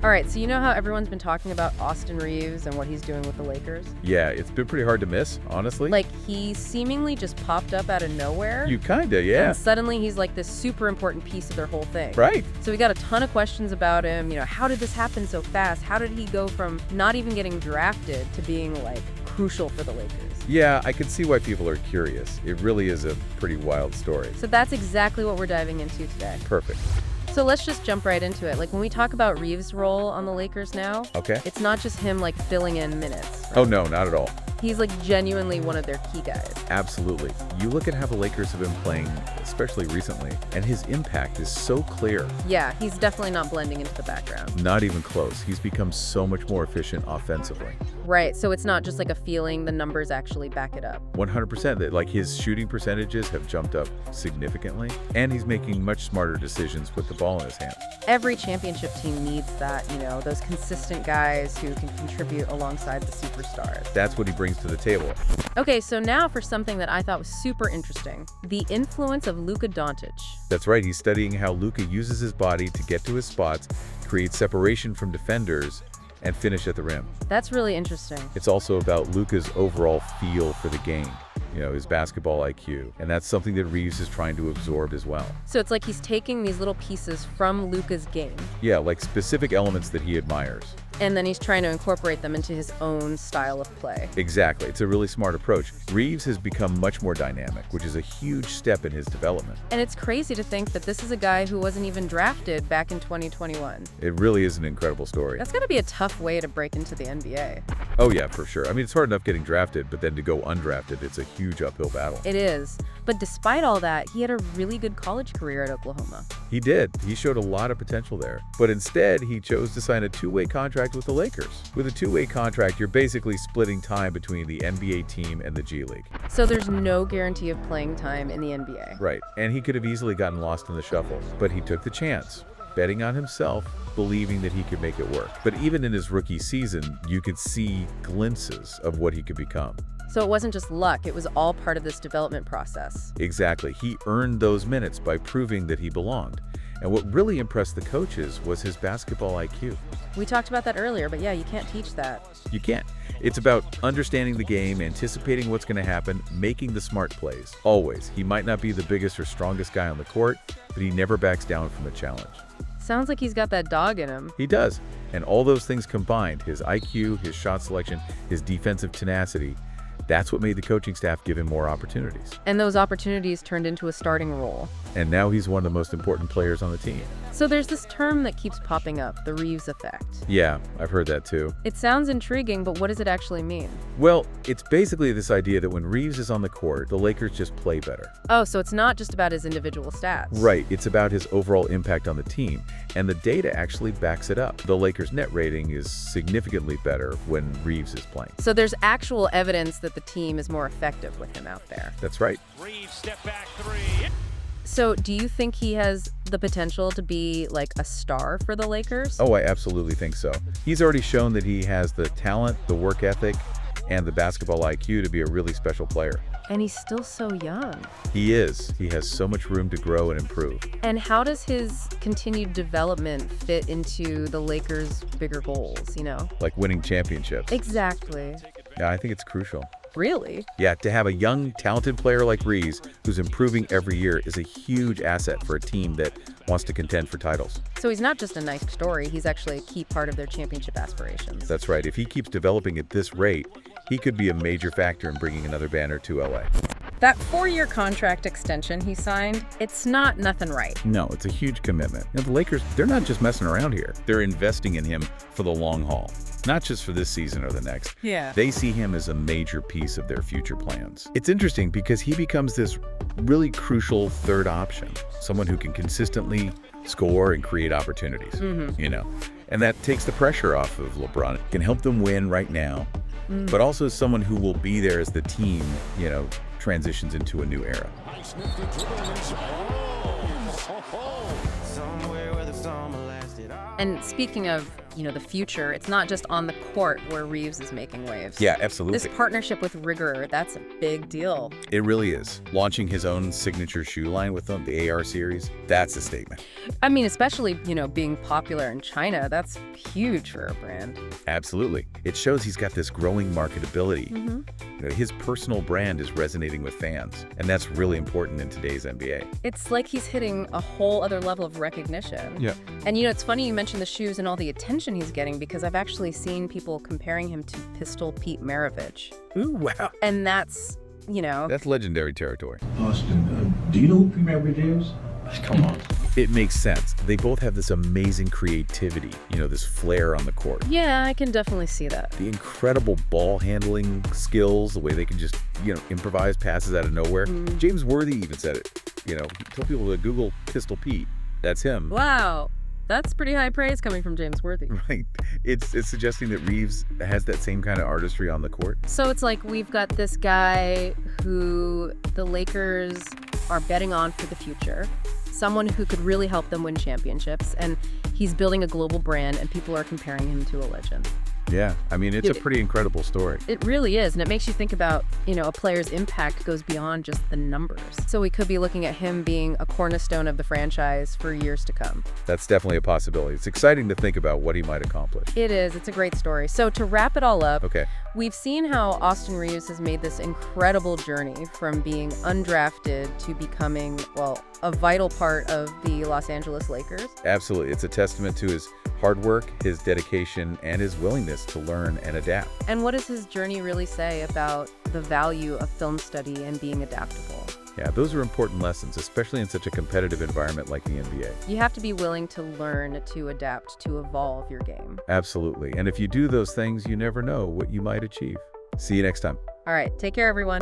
All right, so you know how everyone's been talking about Austin Reaves and what he's doing with the Lakers? Yeah, it's been pretty hard to miss, honestly. Like, he seemingly just popped up out of nowhere. You kinda, yeah. And suddenly he's like this super important piece of their whole thing. Right. So we got a ton of questions about him. How did this happen so fast? How did he go from not even getting drafted to being, like, crucial for the Lakers? Yeah, I can see why people are curious. It really is a pretty wild story. So that's exactly what we're diving into today. Perfect. So let's just jump right into it. Like, when we talk about Reaves' role on the Lakers now, Okay. it's not just him, like, filling in minutes. Oh, no, not at all. He's, like, genuinely one of their key guys. Absolutely. You look at how the Lakers have been playing, especially recently, and his impact is so clear. Yeah, he's definitely not blending into the background. Not even close. He's become so much more efficient offensively. Right, so it's not just like a feeling, the numbers actually back it up. 100%. Like, his shooting percentages have jumped up significantly, and he's making much smarter decisions with the ball in his hand. Every championship team needs that, those consistent guys who can contribute alongside the superstars. That's what he brings to the table. Okay, so now for something that I thought was super interesting, the influence of Luka Doncic. That's right. He's studying how Luka uses his body to get to his spots, create separation from defenders, and finish at the rim. That's really interesting. It's also about Luka's overall feel for the game, his basketball IQ. And that's something that Reaves is trying to absorb as well. So it's like he's taking these little pieces from Luka's game. Yeah, like specific elements that he admires. And then he's trying to incorporate them into his own style of play. Exactly. It's a really smart approach. Reaves has become much more dynamic, which is a huge step in his development. And it's crazy to think that this is a guy who wasn't even drafted back in 2021. It really is an incredible story. That's got to be a tough way to break into the NBA. Oh yeah, for sure. I mean, it's hard enough getting drafted, but then to go undrafted, it's a huge uphill battle. It is. But despite all that, he had a really good college career at Oklahoma. He did. He showed a lot of potential there. But instead, he chose to sign a two-way contract with the Lakers. With a two-way contract, you're basically splitting time between the NBA team and the G League. So there's no guarantee of playing time in the NBA. Right. And he could have easily gotten lost in the shuffle. But he took the chance, betting on himself, believing that he could make it work. But even in his rookie season, you could see glimpses of what he could become. So it wasn't just luck, it was all part of this development process. Exactly. He earned those minutes by proving that he belonged. And what really impressed the coaches was his basketball IQ. We talked about that earlier, but yeah, you can't teach that. You can't. It's about understanding the game, anticipating what's going to happen, making the smart plays. Always. He might not be the biggest or strongest guy on the court, but he never backs down from the challenge. Sounds like he's got that dog in him. He does. And all those things combined, his IQ, his shot selection, his defensive tenacity, that's what made the coaching staff give him more opportunities. And those opportunities turned into a starting role. And now he's one of the most important players on the team. So there's this term that keeps popping up, the Reaves effect. Yeah, I've heard that too. It sounds intriguing, but what does it actually mean? Well, it's basically this idea that when Reaves is on the court, the Lakers just play better. Oh, so it's not just about his individual stats. Right, it's about his overall impact on the team, and the data actually backs it up. The Lakers' net rating is significantly better when Reaves is playing. So there's actual evidence that the team is more effective with him out there. That's right. Reaves step back three. So do you think he has the potential to be like a star for the Lakers? Oh, I absolutely think so. He's already shown that he has the talent, the work ethic, and the basketball IQ to be a really special player. And he's still so young. He is. He has so much room to grow and improve. And how does his continued development fit into the Lakers' bigger goals, Like winning championships. Exactly. Yeah, I think it's crucial. Really? Yeah, to have a young, talented player like Reaves who's improving every year is a huge asset for a team that wants to contend for titles. So he's not just a nice story, he's actually a key part of their championship aspirations. That's right. If he keeps developing at this rate, he could be a major factor in bringing another banner to LA. That 4-year contract extension he signed, it's not nothing right. No, it's a huge commitment. The Lakers, they're not just messing around here. They're investing in him for the long haul. Not just for this season or the next. Yeah. They see him as a major piece of their future plans. It's interesting because he becomes this really crucial third option, someone who can consistently score and create opportunities, And that takes the pressure off of LeBron. It can help them win right now, but also someone who will be there as the team, transitions into a new era. And speaking of the future, it's not just on the court where Reaves is making waves. Yeah, absolutely. This partnership with Rigor, that's a big deal. It really is. Launching his own signature shoe line with them, the AR series, that's a statement. I mean, especially, being popular in China, that's huge for a brand. Absolutely. It shows he's got this growing marketability. His personal brand is resonating with fans, and that's really important in today's NBA. It's like he's hitting a whole other level of recognition. Yeah. And it's funny you mentioned the shoes and all the attention he's getting, because I've actually seen people comparing him to Pistol Pete Maravich. Ooh, wow. And that's, That's legendary territory. Austin, do you know who Premier is? Come on. It makes sense. They both have this amazing creativity, this flair on the court. Yeah, I can definitely see that. The incredible ball handling skills, the way they can just, improvise passes out of nowhere. James Worthy even said it. Tell people to Google Pistol Pete. That's him. Wow. That's pretty high praise coming from James Worthy. Right. It's suggesting that Reaves has that same kind of artistry on the court. So it's like we've got this guy who the Lakers are betting on for the future, someone who could really help them win championships, and he's building a global brand, and people are comparing him to a legend. Yeah, I mean, it's a pretty incredible story. It really is, and it makes you think about, a player's impact goes beyond just the numbers. So we could be looking at him being a cornerstone of the franchise for years to come. That's definitely a possibility. It's exciting to think about what he might accomplish. It is. It's a great story. So to wrap it all up, Okay. we've seen how Austin Reaves has made this incredible journey from being undrafted to becoming, a vital part of the Los Angeles Lakers. Absolutely. It's a testament to his hard work, his dedication, and his willingness to learn and adapt. And what does his journey really say about the value of film study and being adaptable? Yeah, those are important lessons, especially in such a competitive environment like the NBA. You have to be willing to learn, to adapt, to evolve your game. Absolutely. And if you do those things, you never know what you might achieve. See you next time. All right, take care, everyone.